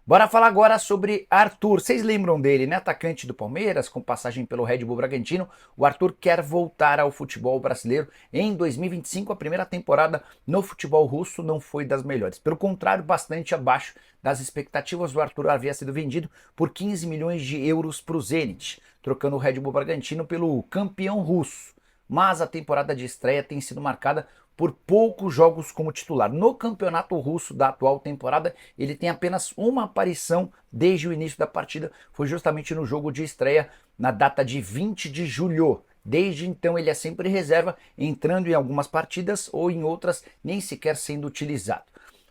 Bora falar agora sobre Arthur. Vocês lembram dele, né? Atacante do Palmeiras, com passagem pelo Red Bull Bragantino. O Arthur quer voltar ao futebol brasileiro em 2025. A primeira temporada no futebol russo não foi das melhores. Pelo contrário, bastante abaixo das expectativas. O Arthur havia sido vendido por 15 milhões de euros para o Zenit, trocando o Red Bull Bragantino pelo campeão russo. Mas a temporada de estreia tem sido marcada por poucos jogos como titular. No campeonato russo da atual temporada, ele tem apenas uma aparição desde o início da partida. Foi justamente no jogo de estreia, na data de 20 de julho. Desde então ele é sempre reserva, entrando em algumas partidas ou em outras nem sequer sendo utilizado.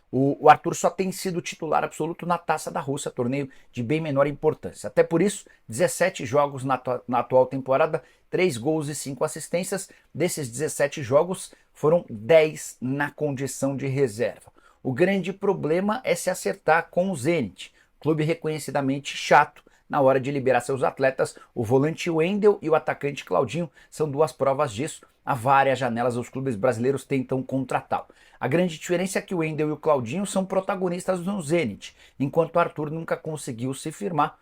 O Arthur só tem sido titular absoluto na Taça da Rússia, torneio de bem menor importância. Até por isso, 17 jogos na atual temporada, 3 gols e 5 assistências. Desses 17 jogos, foram 10 na condição de reserva. O grande problema é se acertar com o Zenit, clube reconhecidamente chato na hora de liberar seus atletas. O volante Wendel e o atacante Claudinho são duas provas disso. Há várias janelas os clubes brasileiros tentam contratá-lo. A grande diferença é que o Wendel e o Claudinho são protagonistas no Zenit, enquanto o Arthur nunca conseguiu se firmar.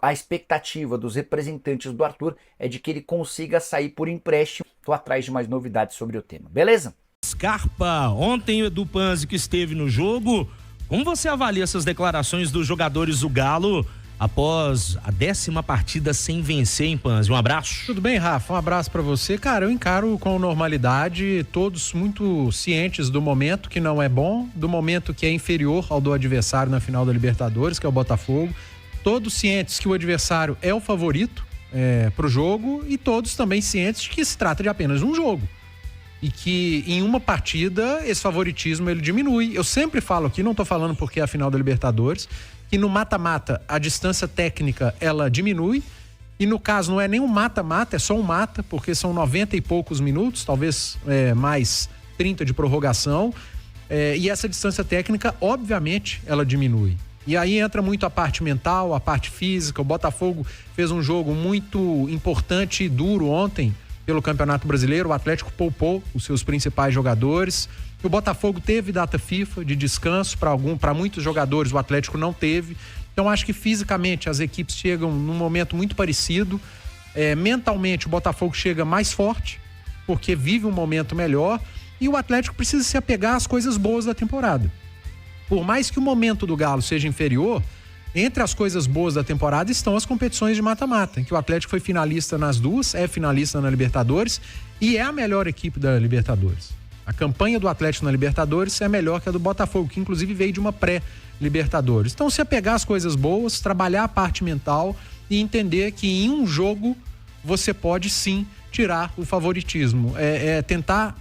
A expectativa dos representantes do Arthur é de que ele consiga sair por empréstimo. Estou atrás de mais novidades sobre o tema, beleza? Scarpa, ontem o Edu Panzi que esteve no jogo, como você avalia essas declarações dos jogadores do Galo após a 10ª partida sem vencer, em Panzi? Um abraço. Tudo bem, Rafa? Um abraço pra você. Cara, eu encaro com normalidade, todos muito cientes do momento que não é bom, do momento que é inferior ao do adversário na final da Libertadores, que é o Botafogo. Todos cientes que o adversário é o favorito pro jogo e todos também cientes de que se trata de apenas um jogo. E que em uma partida esse favoritismo ele diminui. Eu sempre falo aqui, não tô falando porque é a final da Libertadores, que no mata-mata a distância técnica ela diminui, e no caso não é nem um mata-mata, é só um mata, porque são 90 e poucos minutos, talvez mais 30 de prorrogação, e essa distância técnica obviamente ela diminui. E aí entra muito a parte mental, a parte física. O Botafogo fez um jogo muito importante e duro ontem pelo Campeonato Brasileiro. O Atlético poupou os seus principais jogadores. O Botafogo teve data FIFA de descanso para muitos jogadores, o Atlético não teve. Então acho que fisicamente as equipes chegam num momento muito parecido. Mentalmente o Botafogo chega mais forte, porque vive um momento melhor, e o Atlético precisa se apegar às coisas boas da temporada. Por mais que o momento do Galo seja inferior, entre as coisas boas da temporada estão as competições de mata-mata, em que o Atlético foi finalista nas duas, é finalista na Libertadores e é a melhor equipe da Libertadores. A campanha do Atlético na Libertadores é melhor que a do Botafogo, que inclusive veio de uma pré-Libertadores. Então, se apegar às coisas boas, trabalhar a parte mental e entender que em um jogo você pode sim tirar o favoritismo. Tentar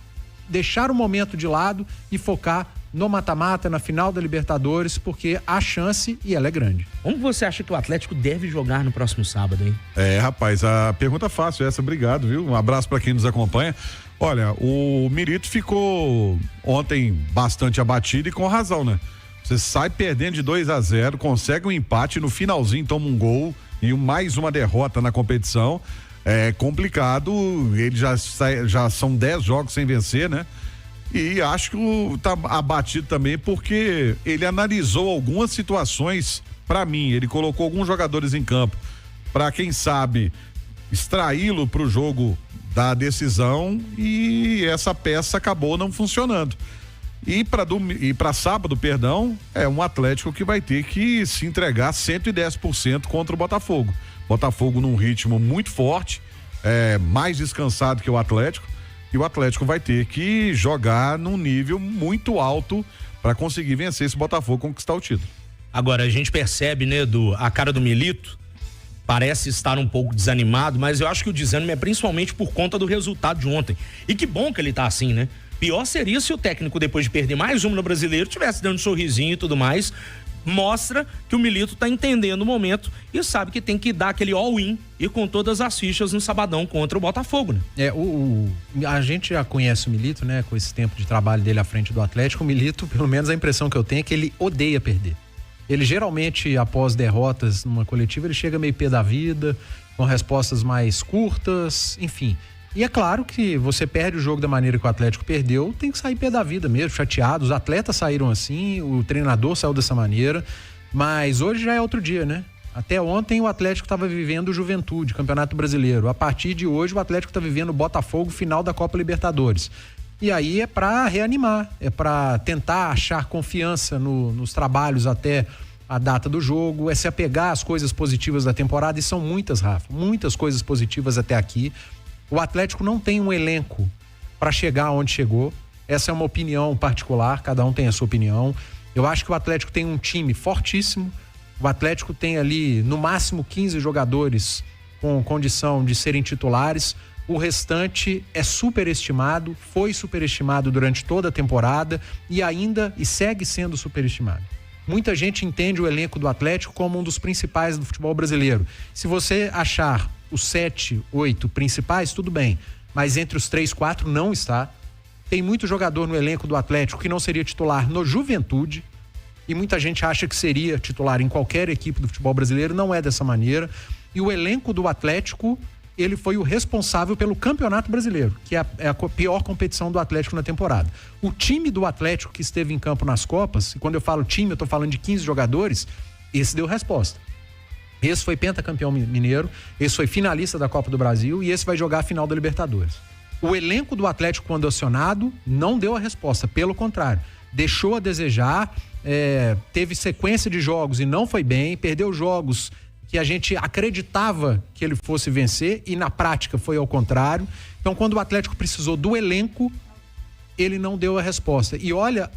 deixar o momento de lado e focar no mata-mata, na final da Libertadores, porque há chance e ela é grande. Como você acha que o Atlético deve jogar no próximo sábado, hein? Rapaz, a pergunta fácil essa, obrigado, viu? Um abraço para quem nos acompanha. Olha, o Milito ficou ontem bastante abatido e com razão, né? Você sai perdendo de 2-0, consegue um empate, no finalzinho toma um gol e mais uma derrota na competição. É complicado, ele já são 10 jogos sem vencer, né? E acho que tá abatido também porque ele analisou algumas situações. Para mim, ele colocou alguns jogadores em campo para, quem sabe, extraí-lo para o jogo da decisão, e essa peça acabou não funcionando. E para sábado, é um Atlético que vai ter que se entregar 110% contra o Botafogo. Botafogo num ritmo muito forte, mais descansado que o Atlético. E o Atlético vai ter que jogar num nível muito alto para conseguir vencer esse Botafogo, conquistar o título. Agora, a gente percebe, né, a cara do Milito, parece estar um pouco desanimado, mas eu acho que o desânimo é principalmente por conta do resultado de ontem. E que bom que ele tá assim, né? Pior seria se o técnico, depois de perder mais um no Brasileiro, tivesse dando um sorrisinho e tudo mais. Mostra que o Milito tá entendendo o momento e sabe que tem que dar aquele all-in e com todas as fichas no sabadão contra o Botafogo, né? A gente já conhece o Milito, né? Com esse tempo de trabalho dele à frente do Atlético. O Milito, pelo menos a impressão que eu tenho é que ele odeia perder. Ele geralmente, após derrotas numa coletiva, ele chega meio pé da vida, com respostas mais curtas, enfim. E é claro que você perde o jogo da maneira que o Atlético perdeu, tem que sair pé da vida mesmo, chateado. Os atletas saíram assim, o treinador saiu dessa maneira. Mas hoje já é outro dia, né? Até ontem o Atlético estava vivendo Juventude, Campeonato Brasileiro. A partir de hoje o Atlético está vivendo Botafogo, final da Copa Libertadores. E aí é para reanimar, é para tentar achar confiança nos trabalhos até a data do jogo, é se apegar às coisas positivas da temporada, e são muitas, Rafa, muitas coisas positivas até aqui. O Atlético não tem um elenco para chegar onde chegou. Essa é uma opinião particular, cada um tem a sua opinião. Eu acho que o Atlético tem um time fortíssimo. O Atlético tem ali, no máximo, 15 jogadores com condição de serem titulares. O restante é superestimado, foi superestimado durante toda a temporada e segue sendo superestimado. Muita gente entende o elenco do Atlético como um dos principais do futebol brasileiro. Se você achar os 7, 8 principais, tudo bem. Mas entre os 3, 4 não está. Tem muito jogador no elenco do Atlético que não seria titular no Juventude. E muita gente acha que seria titular em qualquer equipe do futebol brasileiro. Não é dessa maneira. E o elenco do Atlético, ele foi o responsável pelo Campeonato Brasileiro, que é a pior competição do Atlético na temporada. O time do Atlético que esteve em campo nas Copas, e quando eu falo time, eu tô falando de 15 jogadores, esse deu resposta. Esse foi pentacampeão mineiro, esse foi finalista da Copa do Brasil e esse vai jogar a final da Libertadores. O elenco do Atlético, quando acionado, não deu a resposta, pelo contrário, deixou a desejar, teve sequência de jogos e não foi bem, perdeu jogos que a gente acreditava que ele fosse vencer e na prática foi ao contrário. Então, quando o Atlético precisou do elenco, ele não deu a resposta. E olha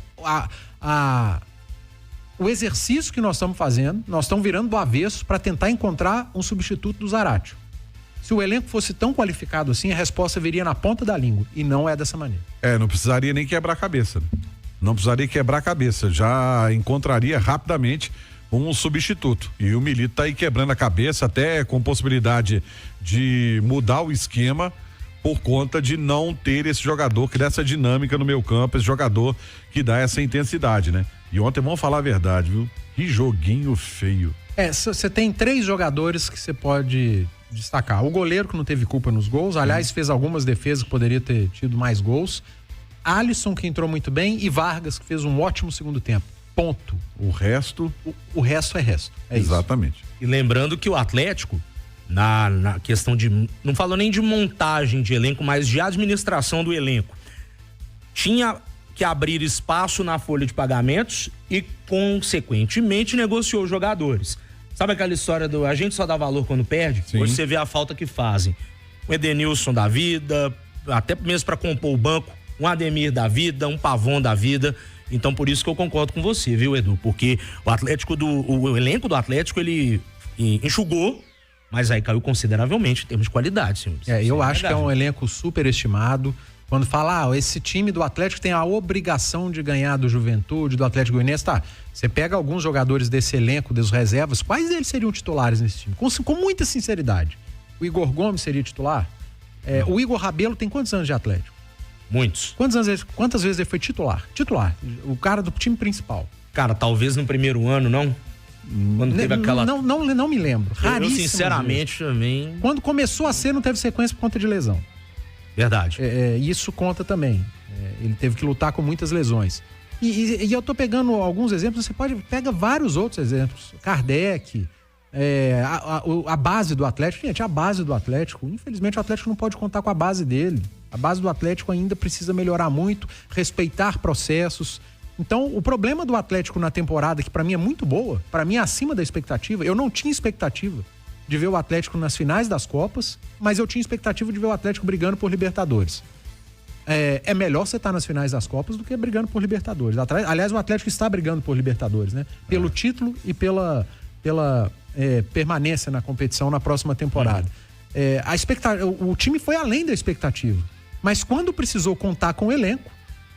o exercício que nós estamos fazendo, nós estamos virando do avesso para tentar encontrar um substituto do Zaratio. Se o elenco fosse tão qualificado assim, a resposta viria na ponta da língua, e não é dessa maneira. Não precisaria nem quebrar a cabeça, né? Não precisaria quebrar a cabeça, já encontraria rapidamente um substituto. E o Milito tá aí quebrando a cabeça, até com possibilidade de mudar o esquema por conta de não ter esse jogador que dá essa dinâmica no meio campo, esse jogador que dá essa intensidade, né? E ontem, vamos falar a verdade, viu? Que joguinho feio. Você tem 3 jogadores que você pode destacar. O goleiro, que não teve culpa nos gols, aliás, fez algumas defesas que poderia ter tido mais gols. Alisson, que entrou muito bem, e Vargas, que fez um ótimo segundo tempo. Ponto. O resto? O resto é resto. Exatamente. Isso. E lembrando que o Atlético, na questão de, não falou nem de montagem de elenco, mas de administração do elenco, tinha que abrir espaço na folha de pagamentos e, consequentemente, negociou jogadores. Sabe aquela história do a gente só dá valor quando perde? Sim. Hoje você vê a falta que fazem. O Edenilson da vida, até mesmo para compor o banco, um Ademir da vida, um Pavon da vida. Então, por isso que eu concordo com você, viu, Edu? Porque o elenco do Atlético, ele enxugou, mas aí caiu consideravelmente em termos de qualidade, senhores. Eu acho que é um elenco superestimado. Quando fala, esse time do Atlético tem a obrigação de ganhar do Juventude, do Atlético Goianiense, tá? Você pega alguns jogadores desse elenco, das reservas, quais deles seriam titulares nesse time? Com muita sinceridade. O Igor Gomes seria titular? O Igor Rabelo tem quantos anos de Atlético? Muitos. Quantas vezes ele foi titular? Titular. O cara do time principal. Cara, talvez no primeiro ano, não? Quando teve aquela... Não me lembro. Raríssimo. Eu sinceramente, também... Quando começou a ser, não teve sequência por conta de lesão. Verdade. Isso conta também. Ele teve que lutar com muitas lesões. E eu tô pegando alguns exemplos, você pega vários outros exemplos. Kardec, a base do Atlético. Gente, a base do Atlético, infelizmente o Atlético não pode contar com a base dele. A base do Atlético ainda precisa melhorar muito, respeitar processos. Então, o problema do Atlético na temporada, que pra mim é muito boa, pra mim é acima da expectativa, eu não tinha expectativa de ver o Atlético nas finais das Copas, mas eu tinha expectativa de ver o Atlético brigando por Libertadores. É melhor você estar nas finais das Copas do que brigando por Libertadores. Aliás, o Atlético está brigando por Libertadores, né? Pelo título e pela permanência na competição na próxima temporada. O time foi além da expectativa. Mas quando precisou contar com o elenco,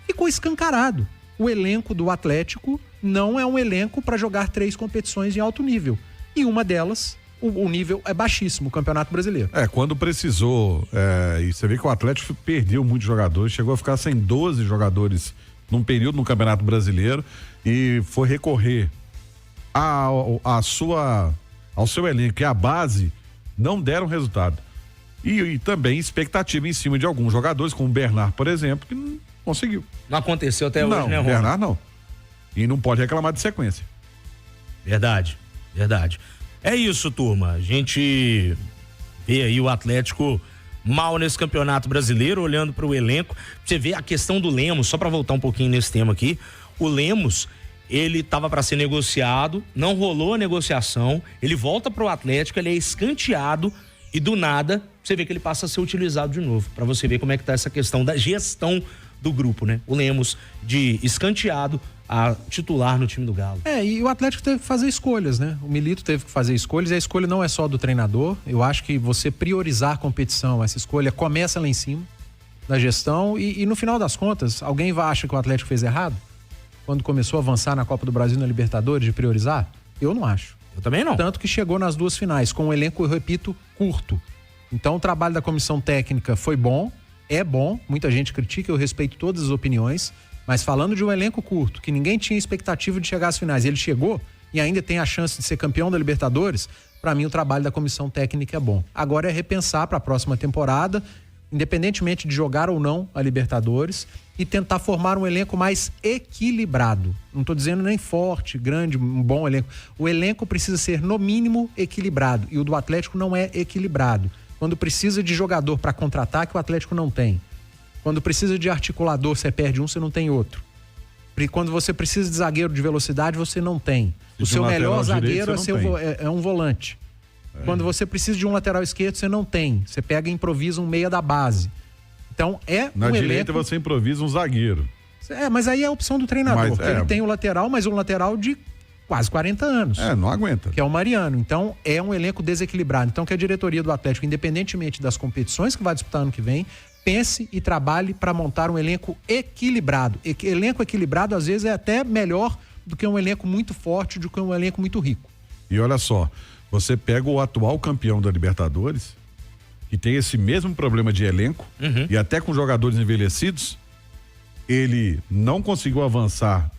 ficou escancarado. O elenco do Atlético não é um elenco para jogar 3 competições em alto nível. E uma delas, o nível é baixíssimo, o Campeonato Brasileiro. Quando precisou, e você vê que o Atlético perdeu muitos jogadores, chegou a ficar sem 12 jogadores num período no Campeonato Brasileiro e foi recorrer ao seu elenco, que é a base, não deram resultado. E também expectativa em cima de alguns jogadores, como o Bernard, por exemplo, que não conseguiu. Não aconteceu até hoje, né, Ronaldo? Bernard não. E não pode reclamar de sequência. Verdade. É isso, turma. A gente vê aí o Atlético mal nesse Campeonato Brasileiro, olhando para o elenco. Você vê a questão do Lemos, só para voltar um pouquinho nesse tema aqui. O Lemos, ele estava para ser negociado, não rolou a negociação, ele volta para o Atlético, ele é escanteado e do nada você vê que ele passa a ser utilizado de novo, para você ver como é que tá essa questão da gestão do grupo, né? O Lemos de escanteado a titular no time do Galo. E o Atlético teve que fazer escolhas, né? O Milito teve que fazer escolhas e a escolha não é só do treinador. Eu acho que você priorizar a competição, essa escolha começa lá em cima da gestão e no final das contas, alguém acha que o Atlético fez errado? Quando começou a avançar na Copa do Brasil e na Libertadores, de priorizar? Eu não acho. Eu também não. Tanto que chegou nas duas finais, com um elenco, eu repito, curto. Então o trabalho da comissão técnica foi bom, é bom, muita gente critica, eu respeito todas as opiniões, mas falando de um elenco curto, que ninguém tinha expectativa de chegar às finais, ele chegou e ainda tem a chance de ser campeão da Libertadores, para mim o trabalho da comissão técnica é bom. Agora é repensar para a próxima temporada, independentemente de jogar ou não a Libertadores, e tentar formar um elenco mais equilibrado. Não estou dizendo nem forte, grande, um bom elenco. O elenco precisa ser, no mínimo, equilibrado, e o do Atlético não é equilibrado. Quando precisa de jogador para contra-ataque, o Atlético não tem. Quando precisa de articulador, você perde um, você não tem outro. Quando você precisa de zagueiro de velocidade, você não tem. O seu melhor zagueiro é um volante. Quando você precisa de um lateral esquerdo, você não tem. Você pega e improvisa um meia da base. Então na direita você improvisa um zagueiro. Mas aí é a opção do treinador. Ele tem o lateral, mas um lateral de quase 40 anos. Não aguenta. Que é o Mariano. Então é um elenco desequilibrado. Então que a diretoria do Atlético, independentemente das competições que vai disputar ano que vem, pense e trabalhe para montar um elenco equilibrado. Elenco equilibrado, às vezes, é até melhor do que um elenco muito forte, do que um elenco muito rico. E olha só, você pega o atual campeão da Libertadores, que tem esse mesmo problema de elenco, e até com jogadores envelhecidos, ele não conseguiu avançar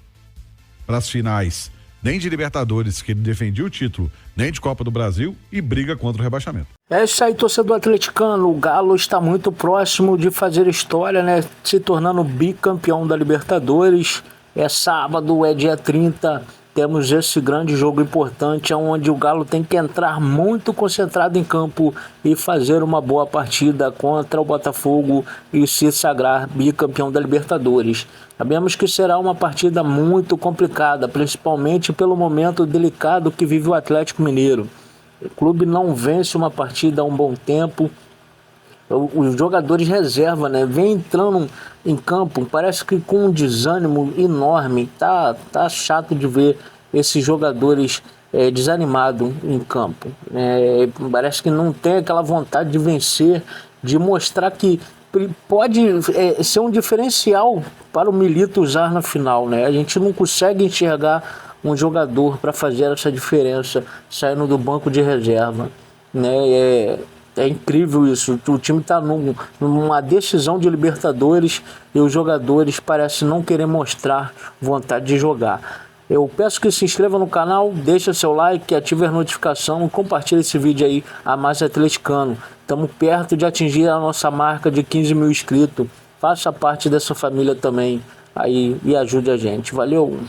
para as finais, nem de Libertadores, que ele defendia o título, nem de Copa do Brasil, e briga contra o rebaixamento. É isso aí, torcedor atleticano. O Galo está muito próximo de fazer história, né? Se tornando bicampeão da Libertadores. É sábado, é dia 30. Temos esse grande jogo importante, onde o Galo tem que entrar muito concentrado em campo e fazer uma boa partida contra o Botafogo e se sagrar bicampeão da Libertadores. Sabemos que será uma partida muito complicada, principalmente pelo momento delicado que vive o Atlético Mineiro. O clube não vence uma partida há um bom tempo. Os jogadores reserva, né? Vem entrando em campo, parece que com um desânimo enorme. Tá chato de ver esses jogadores desanimados em campo. Parece que não tem aquela vontade de vencer, de mostrar que pode ser um diferencial para o Milito usar na final, né? A gente não consegue enxergar um jogador para fazer essa diferença saindo do banco de reserva, né? É incrível isso. O time está numa decisão de Libertadores e os jogadores parecem não querer mostrar vontade de jogar. Eu peço que se inscreva no canal, deixa seu like, ative a notificação e compartilhe esse vídeo aí a mais atleticano. Estamos perto de atingir a nossa marca de 15 mil inscritos. Faça parte dessa família também aí e ajude a gente. Valeu!